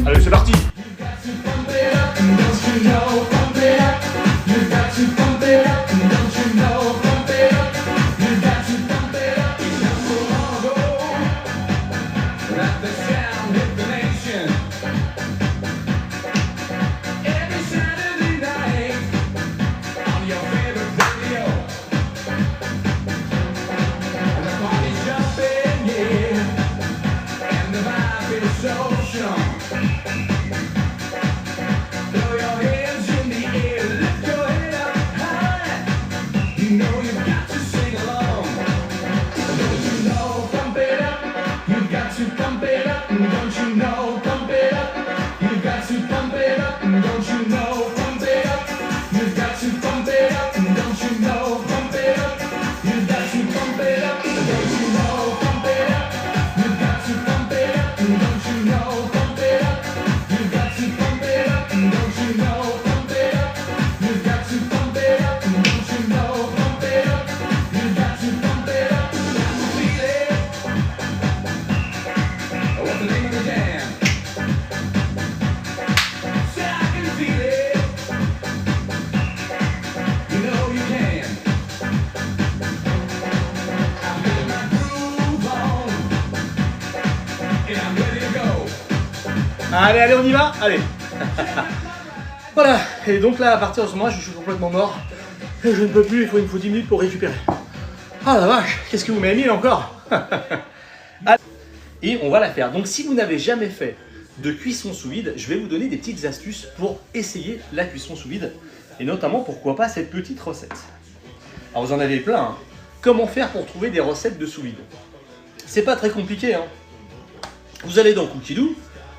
Allez, c'est parti. Allez, allez, on y va. Allez. Voilà. Et donc là, à partir de ce moment, je suis complètement mort. Et je ne peux plus, il me faut 10 minutes pour récupérer. Ah la vache, qu'est-ce que vous m'avez mis là encore? Et on va la faire. Donc si vous n'avez jamais fait de cuisson sous vide, je vais vous donner des petites astuces pour essayer la cuisson sous vide. Et notamment, pourquoi pas, cette petite recette. Alors vous en avez plein. Hein. Comment faire pour trouver des recettes de sous vide? C'est pas très compliqué. Hein. Vous allez dans Cookidoo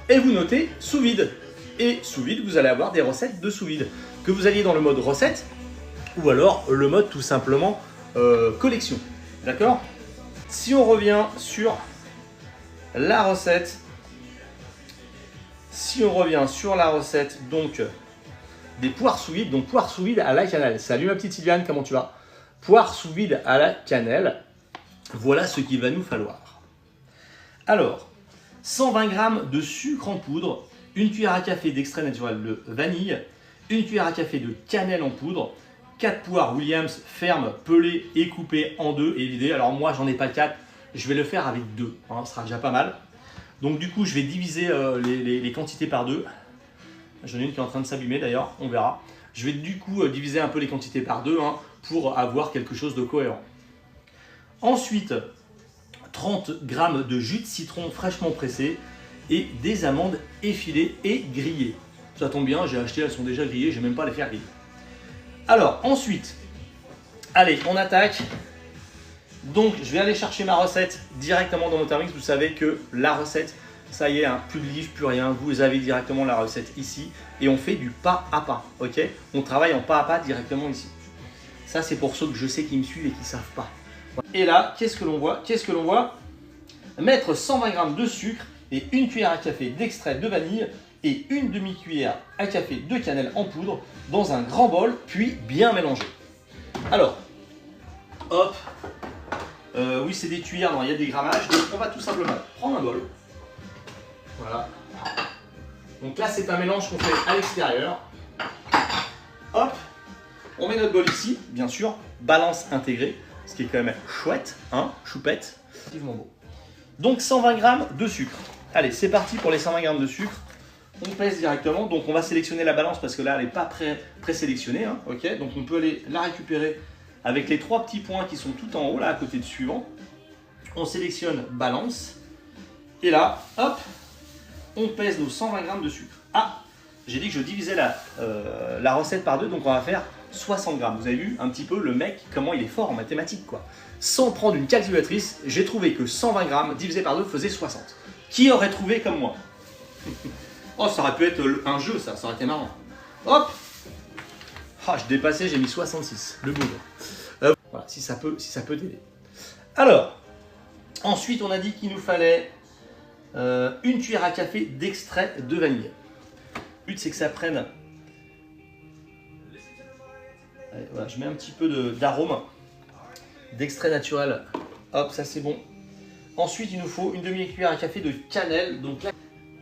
et vous notez sous vide. Et sous vide, vous allez avoir des recettes de sous vide. Que vous alliez dans le mode recette ou alors le mode tout simplement collection. D'accord? Si on revient sur la recette, donc des poires sous vide, donc poires sous vide à la cannelle. Salut ma petite Sylviane, comment tu vas? Poires sous vide à la cannelle, voilà ce qu'il va nous falloir. Alors, 120 g de sucre en poudre, une cuillère à café d'extrait naturel de vanille, une cuillère à café de cannelle en poudre, 4 poires Williams fermes, pelées et coupées en deux et vidées. Alors moi j'en ai pas 4, je vais le faire avec 2, hein, ce sera déjà pas mal. Donc du coup je vais diviser les quantités par 2. J'en ai une qui est en train de s'abîmer d'ailleurs, on verra. Je vais du coup diviser un peu les quantités par 2 hein, pour avoir quelque chose de cohérent. Ensuite, 30 g de jus de citron fraîchement pressé et des amandes effilées et grillées. Ça tombe bien, j'ai acheté, elles sont déjà grillées, je ne vais même pas les faire griller. Alors ensuite, allez, on attaque. Donc je vais aller chercher ma recette directement dans mon Thermomix. Vous savez que la recette, ça y est, hein, plus de livre, plus rien. Vous avez directement la recette ici et on fait du pas à pas, ok? On travaille en pas à pas directement ici. Ça c'est pour ceux que je sais qui me suivent et qui ne savent pas. Et là, qu'est-ce que l'on voit? Mettre 120 g de sucre et une cuillère à café d'extrait de vanille et une demi-cuillère à café de cannelle en poudre dans un grand bol, puis bien mélanger. Alors, hop, oui c'est des cuillères, non, il y a des grammages, donc on va tout simplement prendre un bol. Voilà. Donc là c'est un mélange qu'on fait à l'extérieur. Hop, on met notre bol ici, bien sûr, balance intégrée, ce qui est quand même chouette, hein, choupette. Effectivement beau. Donc 120 g de sucre. Allez, c'est parti pour les 120 g de sucre. On pèse directement, donc on va sélectionner la balance parce que là elle n'est pas présélectionnée, hein, ok? Donc on peut aller la récupérer avec les 3 petits points qui sont tout en haut, là à côté de suivant. On sélectionne balance et là, hop, on pèse nos 120 g de sucre. Ah, j'ai dit que je divisais la recette par 2, donc on va faire 60 g. Vous avez vu un petit peu le mec, comment il est fort en mathématiques, quoi. Sans prendre une calculatrice, j'ai trouvé que 120 g divisé par 2 faisait 60. Qui aurait trouvé comme moi? Oh, ça aurait pu être un jeu, ça aurait été marrant. Hop! Ah, je dépassais, j'ai mis 66, le boulot. Voilà, si ça peut t'aider. Alors, ensuite, on a dit qu'il nous fallait une cuillère à café d'extrait de vanille. Le but c'est que ça prenne. Allez, voilà, je mets un petit peu d'arôme, d'extrait naturel. Hop, ça c'est bon. Ensuite, il nous faut une demi-cuillère à café de cannelle. Donc là,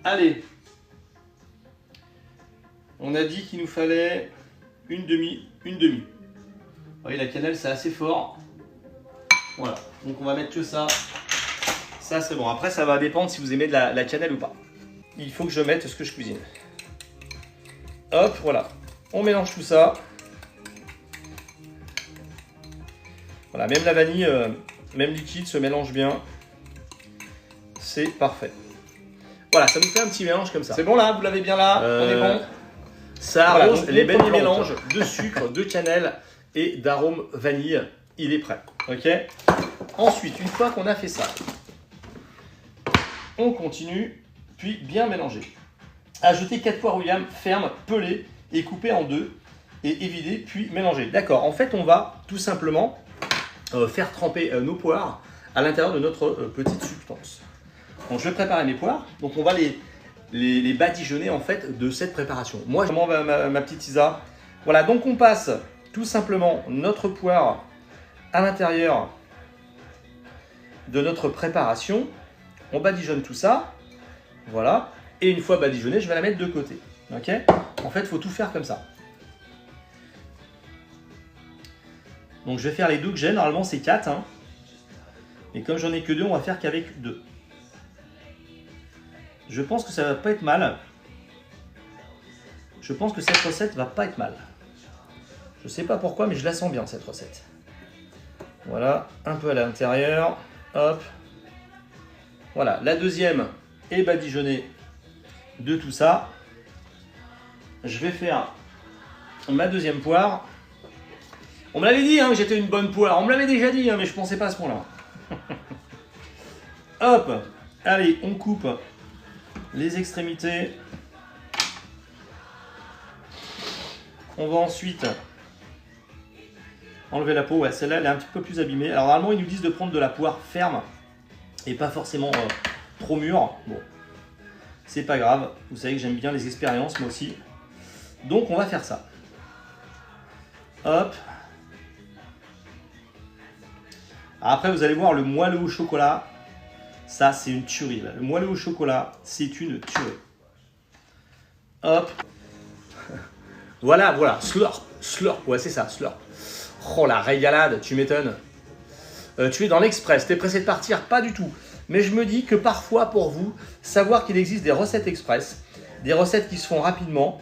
allez. On a dit qu'il nous fallait une demi. Vous voyez, la cannelle c'est assez fort. Voilà, donc on va mettre que ça. Ça c'est bon. Après, ça va dépendre si vous aimez de la cannelle ou pas. Il faut que je mette ce que je cuisine. Hop, voilà. On mélange tout ça. Voilà, même la vanille, même liquide se mélange bien. C'est parfait. Voilà, ça nous fait un petit mélange comme ça. C'est bon là, vous l'avez bien là, on est bon. Ça arrose les belles mélanges de sucre, de cannelle et d'arôme vanille. Il est prêt. Ok. Ensuite, une fois qu'on a fait ça, on continue, puis bien mélanger. Ajoutez 4 poires William fermes, pelées et coupées en deux et évider, puis mélanger. D'accord, en fait, on va tout simplement faire tremper nos poires à l'intérieur de notre petite substance. Donc, je vais préparer mes poires. Donc, on va les badigeonner en fait de cette préparation. Moi, je m'en vais ma petite Isa. Voilà, donc on passe tout simplement notre poire à l'intérieur de notre préparation. On badigeonne tout ça. Voilà. Et une fois badigeonnée, je vais la mettre de côté. Ok ? En fait, il faut tout faire comme ça. Donc, je vais faire les deux que j'ai. Normalement, c'est 4. Hein. Et comme j'en ai que 2, on va faire qu'avec 2. Je pense que ça va pas être mal. Je pense que cette recette va pas être mal. Je sais pas pourquoi, mais je la sens bien cette recette. Voilà, un peu à l'intérieur. Hop. Voilà, la deuxième est badigeonnée de tout ça. Je vais faire ma deuxième poire. On me l'avait dit hein, que j'étais une bonne poire. On me l'avait déjà dit, hein, mais je pensais pas à ce point-là. Hop. Allez, on coupe les extrémités. On va ensuite enlever la peau. Ouais, celle-là, elle est un petit peu plus abîmée. Alors, normalement, ils nous disent de prendre de la poire ferme et pas forcément trop mûre. Bon, c'est pas grave. Vous savez que j'aime bien les expériences, moi aussi. Donc, on va faire ça. Hop. Après, vous allez voir le moelleux au chocolat. Ça, c'est une tuerie. Là. Le moelleux au chocolat, c'est une tuerie. Hop. Voilà. Slurp. Slurp. Ouais, c'est ça, slurp. Oh, la régalade, tu m'étonnes. Tu es dans l'express. T'es pressé de partir? Pas du tout. Mais je me dis que parfois, pour vous, savoir qu'il existe des recettes express, des recettes qui se font rapidement,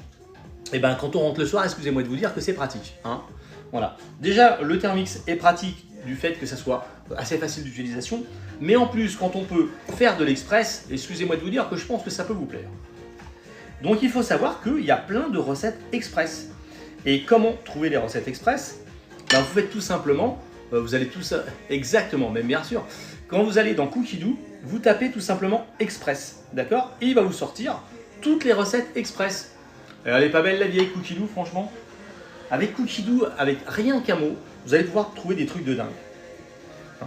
et ben quand on rentre le soir, excusez-moi de vous dire que c'est pratique. Hein, voilà. Déjà, le Thermix est pratique du fait que ça soit assez facile d'utilisation. Mais en plus, quand on peut faire de l'express, excusez-moi de vous dire que je pense que ça peut vous plaire. Donc il faut savoir qu'il y a plein de recettes express. Et comment trouver les recettes express? Ben, vous faites tout simplement, vous allez tout ça, exactement, même bien sûr, quand vous allez dans Cookidoo, vous tapez tout simplement express, d'accord? Et il va vous sortir toutes les recettes express. Elle est pas belle la vieille Cookidoo, franchement. Avec Cookidoo, avec rien qu'un mot, vous allez pouvoir trouver des trucs de dingue.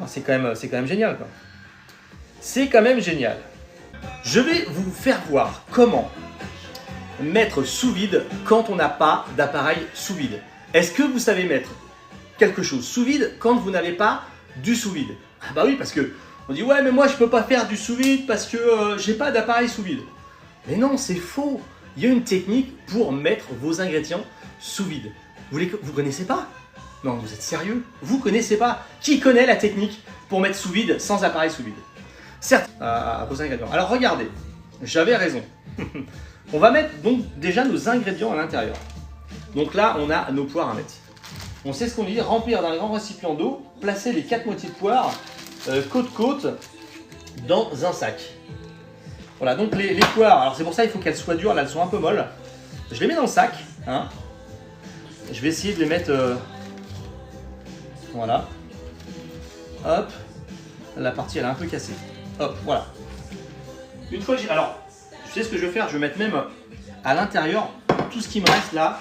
C'est quand même génial, quoi. C'est quand même génial. Je vais vous faire voir comment mettre sous vide quand on n'a pas d'appareil sous vide. Est-ce que vous savez mettre quelque chose sous vide quand vous n'avez pas du sous vide? Ah bah oui, parce que on dit ouais mais moi je peux pas faire du sous vide parce que j'ai pas d'appareil sous vide. Mais non, c'est faux. Il y a une technique pour mettre vos ingrédients sous vide. Vous connaissez pas? Non, vous êtes sérieux? Vous connaissez pas? Qui connaît la technique pour mettre sous vide sans appareil sous vide? Certes, à vos ingrédients. Alors regardez, j'avais raison. On va mettre donc déjà nos ingrédients à l'intérieur. Donc là, on a nos poires à mettre. On sait ce qu'on dit, remplir d'un grand récipient d'eau, placer les 4 moitiés de poires côte-côte dans un sac. Voilà, donc les poires, alors c'est pour ça il faut qu'elles soient dures, là elles sont un peu molles. Je les mets dans le sac. Hein. Je vais essayer de les mettre... voilà. Hop. La partie elle est un peu cassée. Hop, voilà. Une fois que j'ai... Alors, tu sais ce que je vais faire? Je vais mettre même à l'intérieur tout ce qui me reste là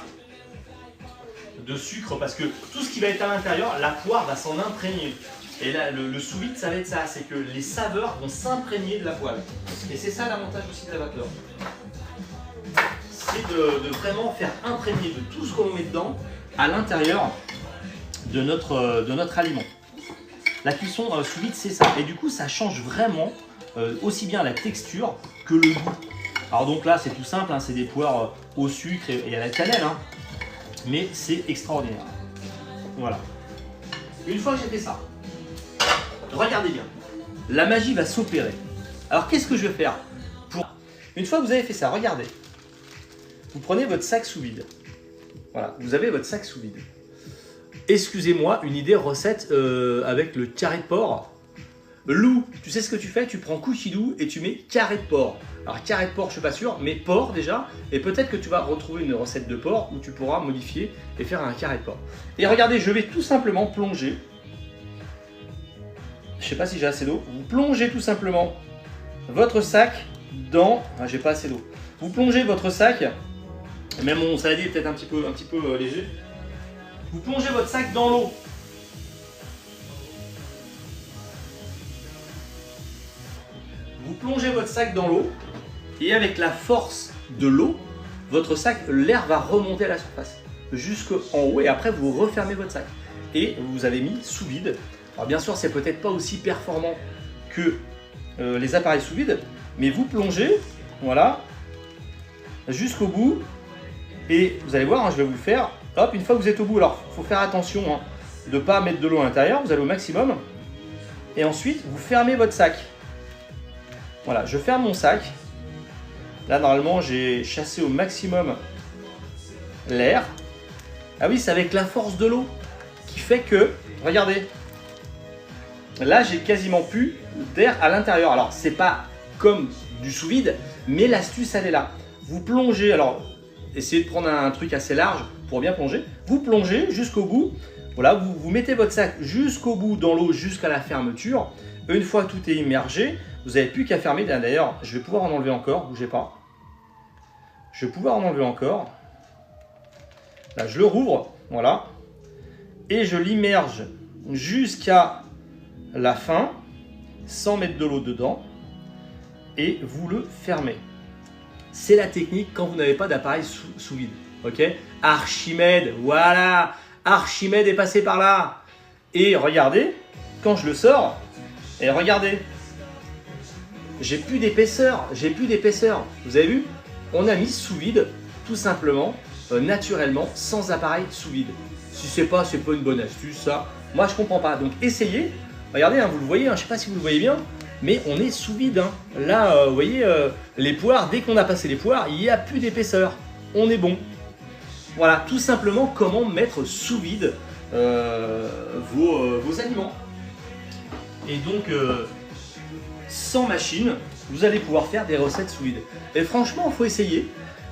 de sucre parce que tout ce qui va être à l'intérieur, la poire va s'en imprégner. Et là, le sous-vide, ça va être ça, c'est que les saveurs vont s'imprégner de la poêle. Et c'est ça l'avantage aussi de la vapeur. c'est de vraiment faire imprégner de tout ce qu'on met dedans à l'intérieur de notre aliment. La cuisson sous vide, c'est ça. Et du coup, ça change vraiment aussi bien la texture que le goût. Alors donc là, c'est tout simple, hein, c'est des poires au sucre et à la cannelle. Hein, mais c'est extraordinaire. Voilà. Une fois que j'ai fait ça, regardez bien. La magie va s'opérer. Alors qu'est-ce que je vais faire Une fois que vous avez fait ça, regardez. Vous prenez votre sac sous vide. Voilà, vous avez votre sac sous vide. Excusez-moi, une idée recette avec le carré de porc. Lou, tu sais ce que tu fais? Tu prends couchidou et tu mets carré de porc. Alors carré de porc, je suis pas sûr, mais porc déjà. Et peut-être que tu vas retrouver une recette de porc où tu pourras modifier et faire un carré de porc. Et regardez, je vais tout simplement plonger. Je sais pas si j'ai assez d'eau. Vous plongez tout simplement votre sac dans. Ah, j'ai pas assez d'eau. Vous plongez votre sac. Même mon saladier est peut-être un petit peu léger. Vous plongez votre sac dans l'eau. Vous plongez votre sac dans l'eau et avec la force de l'eau, votre sac, l'air va remonter à la surface jusqu'en haut et après vous refermez votre sac. Et vous avez mis sous vide. Alors bien sûr, c'est peut-être pas aussi performant que les appareils sous vide, mais vous plongez, voilà, jusqu'au bout et vous allez voir, hein, je vais vous le faire. Hop, une fois que vous êtes au bout, alors il faut faire attention hein, de ne pas mettre de l'eau à l'intérieur, vous allez au maximum et ensuite vous fermez votre sac. Voilà, je ferme mon sac. Là, normalement, j'ai chassé au maximum l'air. Ah oui, c'est avec la force de l'eau qui fait que, regardez, là, j'ai quasiment plus d'air à l'intérieur. Alors, c'est pas comme du sous-vide, mais l'astuce, elle est là. Vous plongez, alors, essayez de prendre un truc assez large pour bien plonger. Vous plongez jusqu'au bout. Voilà, vous mettez votre sac jusqu'au bout dans l'eau, jusqu'à la fermeture. Une fois que tout est immergé, vous n'avez plus qu'à fermer. D'ailleurs, je vais pouvoir en enlever encore, bougez pas. Je vais pouvoir en enlever encore. Là, je le rouvre, voilà. Et je l'immerge jusqu'à la fin, sans mettre de l'eau dedans. Et vous le fermez. C'est la technique quand vous n'avez pas d'appareil sous vide. Ok? Archimède, voilà. Archimède est passé par là. Et regardez, quand je le sors, et regardez, j'ai plus d'épaisseur, Vous avez vu? On a mis sous vide, tout simplement, naturellement, sans appareil sous vide. Si c'est pas une bonne astuce, ça. Moi, je comprends pas. Donc, essayez. Regardez, hein, vous le voyez, hein, je sais pas si vous le voyez bien, mais on est sous vide. Hein. Là, vous voyez, les poires, dès qu'on a passé les poires, il n'y a plus d'épaisseur. On est bon. Voilà, tout simplement, comment mettre sous vide vos aliments. Et donc, sans machine, vous allez pouvoir faire des recettes sous vide. Et franchement, il faut essayer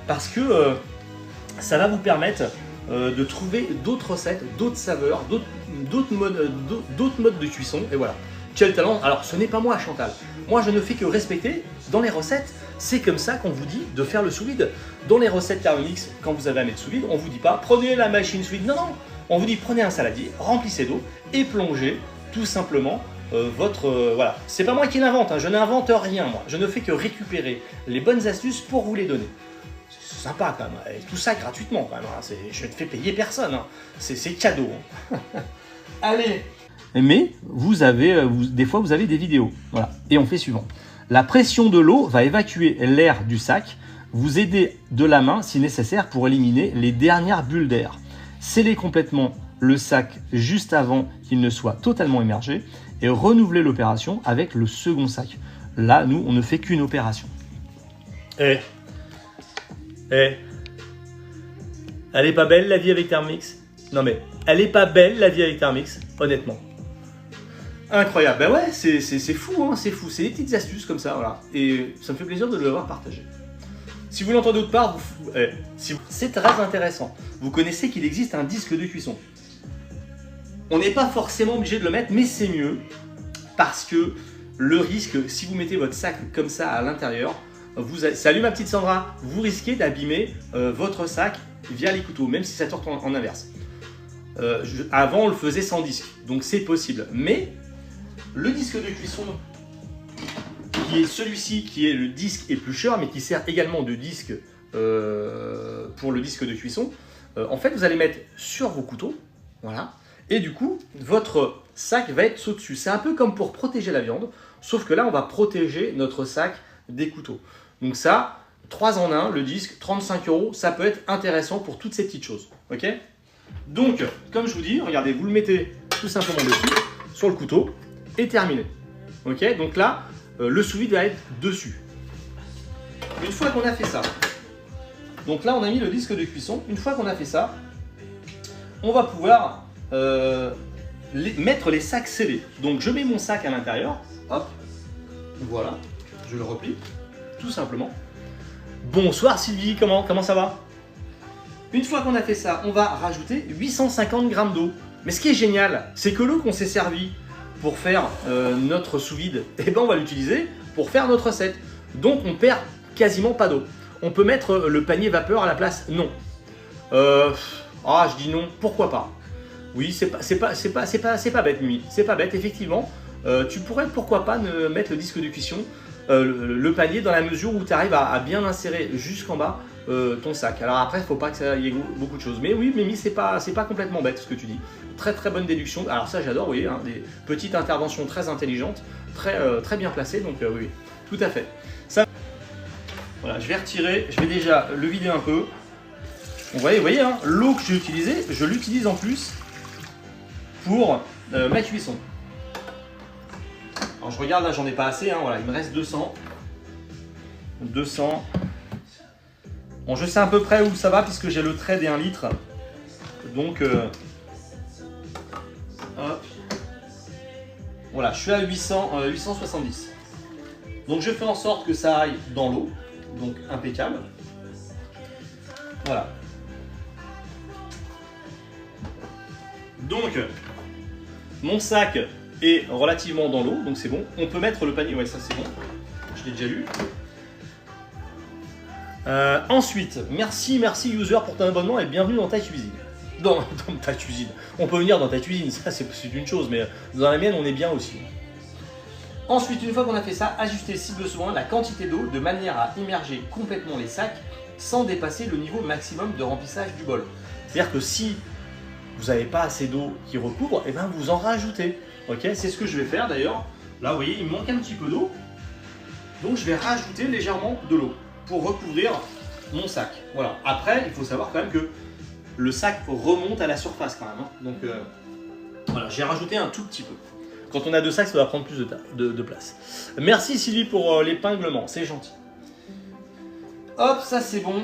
parce que ça va vous permettre de trouver d'autres recettes, d'autres saveurs, d'autres modes de cuisson. Et voilà, quel talent! Alors, ce n'est pas moi, Chantal. Moi, je ne fais que respecter dans les recettes. C'est comme ça qu'on vous dit de faire le sous vide. Dans les recettes Thermomix, quand vous avez à mettre sous vide, on ne vous dit pas prenez la machine sous vide. Non, non, on vous dit prenez un saladier, remplissez d'eau et plongez tout simplement. Voilà, c'est pas moi qui l'invente, hein. Je n'invente rien moi, je ne fais que récupérer les bonnes astuces pour vous les donner. C'est sympa quand même, et tout ça gratuitement quand même, hein. Je ne fais payer personne, hein. C'est cadeau. Hein. Allez. Mais des fois vous avez des vidéos, voilà, et on fait suivant. La pression de l'eau va évacuer l'air du sac, vous aider de la main si nécessaire pour éliminer les dernières bulles d'air. Scellez complètement le sac juste avant qu'il ne soit totalement immergé et renouveler l'opération avec le second sac. Là, nous, on ne fait qu'une opération. Elle est pas belle la vie avec Thermomix? Non mais, elle est pas belle la vie avec Thermomix, honnêtement. Incroyable, ben ouais, c'est fou, hein, c'est fou. C'est des petites astuces comme ça, voilà. Et ça me fait plaisir de l'avoir partagé. Si vous l'entendez autre part, c'est très intéressant. Vous connaissez qu'il existe un disque de cuisson. On n'est pas forcément obligé de le mettre, mais c'est mieux parce que le risque, si vous mettez votre sac comme ça à l'intérieur, salut ma petite Sandra, vous risquez d'abîmer votre sac via les couteaux, même si ça tourne en inverse. Avant, on le faisait sans disque, donc c'est possible. Mais le disque de cuisson, qui est celui-ci, qui est le disque éplucheur, mais qui sert également de disque pour le disque de cuisson, en fait, vous allez mettre sur vos couteaux, voilà, et du coup, votre sac va être au-dessus. C'est un peu comme pour protéger la viande, sauf que là, on va protéger notre sac des couteaux. Donc ça, 3 en 1, le disque, 35 €, ça peut être intéressant pour toutes ces petites choses. Ok? Donc, comme je vous dis, regardez, vous le mettez tout simplement dessus, sur le couteau, et terminé. Ok? Donc là, le sous-vide va être dessus. Une fois qu'on a fait ça, donc là, on a mis le disque de cuisson. Une fois qu'on a fait ça, on va pouvoir mettre les sacs scellés. Donc, je mets mon sac à l'intérieur. Hop, voilà, je le replie, tout simplement. Bonsoir Sylvie, comment ça va? Une fois qu'on a fait ça, on va rajouter 850 g d'eau. Mais ce qui est génial, c'est que l'eau qu'on s'est servi pour faire notre sous-vide, eh ben on va l'utiliser pour faire notre recette. Donc on perd quasiment pas d'eau. On peut mettre le panier vapeur à la place? Non. Je dis non, pourquoi pas? Oui, c'est pas bête, Mimi. C'est pas bête, effectivement. Tu pourrais, pourquoi pas, mettre le disque de cuisson, le panier, dans la mesure où tu arrives à bien insérer jusqu'en bas ton sac. Alors après, il ne faut pas que ça y ait beaucoup de choses. Mais oui, Mimi, c'est pas complètement bête ce que tu dis. Très très bonne déduction. Alors ça, j'adore, vous voyez, hein, des petites interventions très intelligentes, très bien placées. Donc oui, tout à fait. Ça, voilà, je vais retirer, je vais déjà le vider un peu. Vous voyez hein, l'eau que j'ai utilisée, je l'utilise en plus pour ma cuisson. Alors je regarde, là j'en ai pas assez, hein, voilà, il me reste 200. 200. Bon, je sais à peu près où ça va puisque j'ai le trait des 1 litre. Donc, hop. Voilà, je suis à 870. Donc je fais en sorte que ça aille dans l'eau. Donc impeccable. Voilà. Donc, mon sac est relativement dans l'eau, donc c'est bon. On peut mettre le panier, ouais, ça c'est bon. Je l'ai déjà lu. Ensuite, merci user pour ton abonnement et bienvenue dans ta cuisine. Dans ta cuisine. On peut venir dans ta cuisine, ça c'est une chose, mais dans la mienne on est bien aussi. Ensuite, une fois qu'on a fait ça, ajustez si besoin la quantité d'eau de manière à immerger complètement les sacs sans dépasser le niveau maximum de remplissage du bol. C'est-à-dire que si vous n'avez pas assez d'eau qui recouvre, et ben vous en rajoutez. Ok, c'est ce que je vais faire d'ailleurs. Là, vous voyez, il me manque un petit peu d'eau. Donc je vais rajouter légèrement de l'eau pour recouvrir mon sac. Voilà. Après, il faut savoir quand même que le sac remonte à la surface quand même. Hein. Donc voilà, j'ai rajouté un tout petit peu. Quand on a 2 sacs, ça doit prendre plus de place. Merci Sylvie pour l'épinglement, c'est gentil. Hop, ça c'est bon.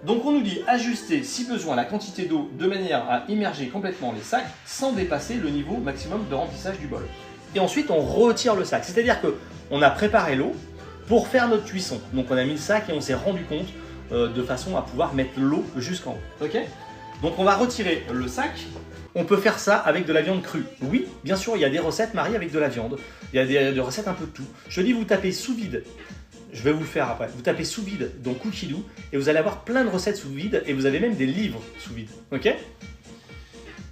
Donc on nous dit ajuster si besoin la quantité d'eau de manière à immerger complètement les sacs sans dépasser le niveau maximum de remplissage du bol. Et ensuite on retire le sac. C'est-à-dire qu'on a préparé l'eau pour faire notre cuisson. Donc on a mis le sac et on s'est rendu compte de façon à pouvoir mettre l'eau jusqu'en haut. Ok ? Donc on va retirer le sac. On peut faire ça avec de la viande crue. Oui, bien sûr, il y a des recettes mariées avec de la viande. Il y a des recettes un peu de tout. Je te dis, vous tapez sous vide. Je vais vous le faire après. Vous tapez sous vide dans Cookidoo et vous allez avoir plein de recettes sous vide et vous avez même des livres sous vide. Ok ?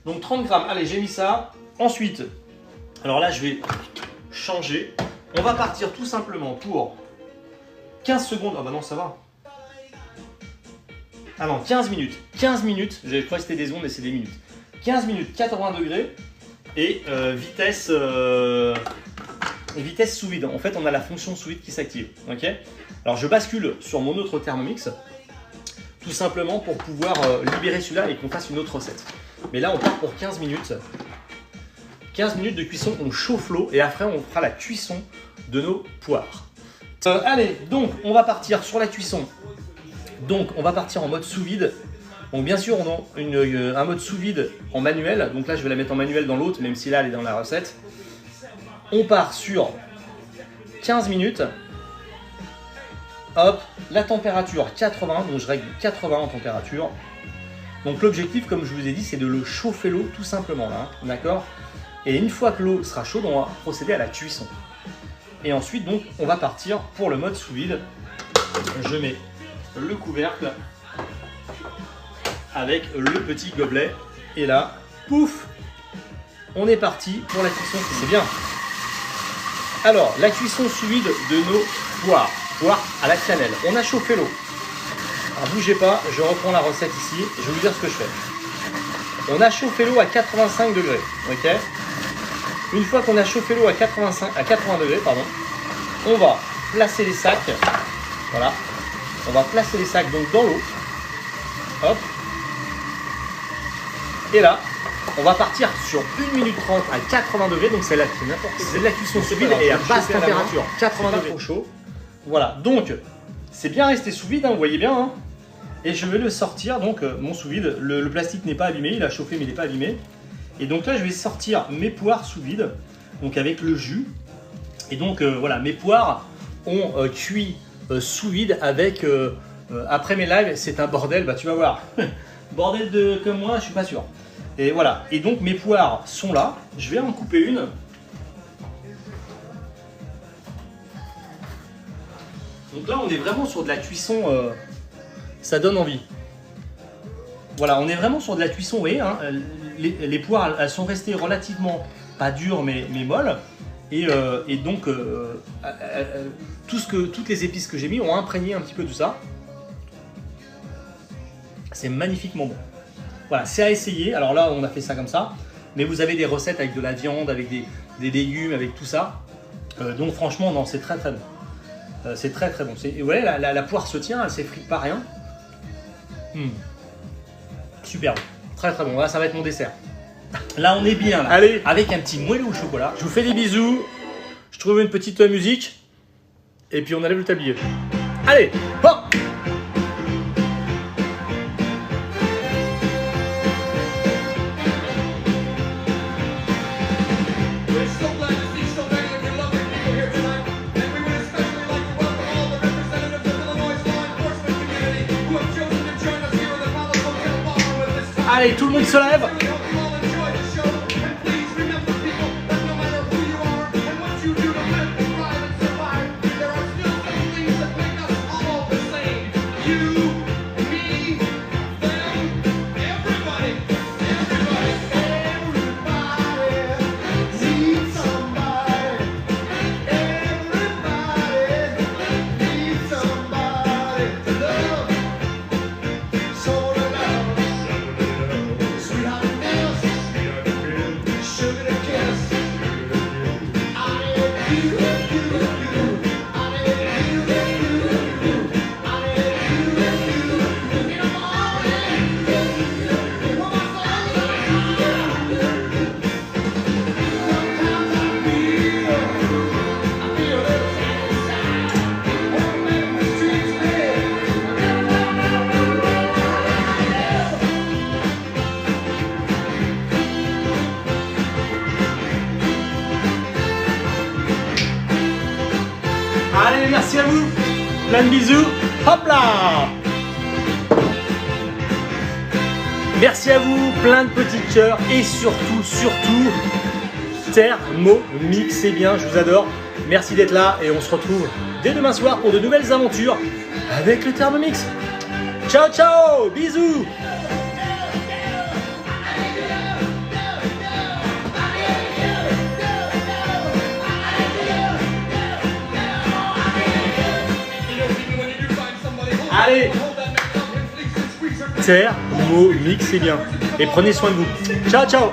Donc 30 grammes. Allez, j'ai mis ça. Ensuite, alors là, je vais changer. On va partir tout simplement pour 15 secondes. Ah bah non, ça va. Ah non, 15 minutes. 15 minutes. Je crois que c'était des ondes et c'est des minutes. 15 minutes, 80 degrés et vitesse sous vide. En fait, on a la fonction sous vide qui s'active. Ok ? Alors, je bascule sur mon autre Thermomix, tout simplement pour pouvoir libérer celui-là et qu'on fasse une autre recette. Mais là, on part pour 15 minutes. 15 minutes de cuisson, on chauffe l'eau et après, on fera la cuisson de nos poires. Allez, donc, on va partir sur la cuisson. Donc, on va partir en mode sous vide. Donc bien sûr, on a un mode sous vide en manuel. Donc là, je vais la mettre en manuel dans l'autre, même si là, elle est dans la recette. On part sur 15 minutes. Hop, la température 80. Donc je règle 80 en température. Donc l'objectif, comme je vous ai dit, c'est de le chauffer l'eau tout simplement là. Hein, d'accord ? Et une fois que l'eau sera chaude, on va procéder à la cuisson. Et ensuite, donc, on va partir pour le mode sous vide. Je mets le couvercle avec le petit gobelet et là, pouf, on est parti pour la cuisson, c'est bien. Alors, la cuisson sous vide de nos poires à la cannelle. On a chauffé l'eau. Alors bougez pas, je reprends la recette ici, je vais vous dire ce que je fais. On a chauffé l'eau à 85 degrés, ok? Une fois qu'on a chauffé l'eau à 80 degrés, pardon, on va placer les sacs, voilà, on va placer les sacs donc dans l'eau, hop, et là, on va partir sur 1 minute 30 à 80 degrés, donc c'est la cuisson sous vide et à basse température, 80 degrés. Trop chaud. Voilà, donc c'est bien resté sous vide, hein, vous voyez bien, hein, et je vais le sortir, donc mon sous vide, le plastique n'est pas allumé, il a chauffé mais il n'est pas allumé, et donc là je vais sortir mes poires sous vide, donc avec le jus, et donc voilà, mes poires ont cuit sous vide avec, après mes lives, c'est un bordel, bah tu vas voir, bordel comme moi, je suis pas sûr. Et voilà, et donc mes poires sont là, je vais en couper une. Donc là on est vraiment sur de la cuisson, ça donne envie. Voilà, on est vraiment sur de la cuisson, vous voyez, hein, les poires elles sont restées relativement, pas dures mais molles. Et donc toutes les épices que j'ai mis ont imprégné un petit peu tout ça. C'est magnifiquement bon. Voilà, c'est à essayer. Alors là, on a fait ça comme ça. Mais vous avez des recettes avec de la viande, avec des légumes, avec tout ça. Donc franchement, non, c'est très très bon. C'est très très bon. Et ouais, la poire se tient, elle s'effrite pas rien. Super bon. Très très bon. Là, ça va être mon dessert. Là, on est bien. Là. Allez, avec un petit moelleux au chocolat. Je vous fais des bisous. Je trouve une petite musique. Et puis on enlève le tablier. Allez, hop! Allez, tout le monde se lève. Allez, merci à vous. Plein de bisous. Hop là. Merci à vous. Plein de petits cœurs. Et surtout, Thermomix, c'est bien. Je vous adore. Merci d'être là. Et on se retrouve dès demain soir pour de nouvelles aventures avec le Thermomix. Ciao, ciao. Bisous. Allez, Thermomix, c'est bien. Et prenez soin de vous. Ciao, ciao.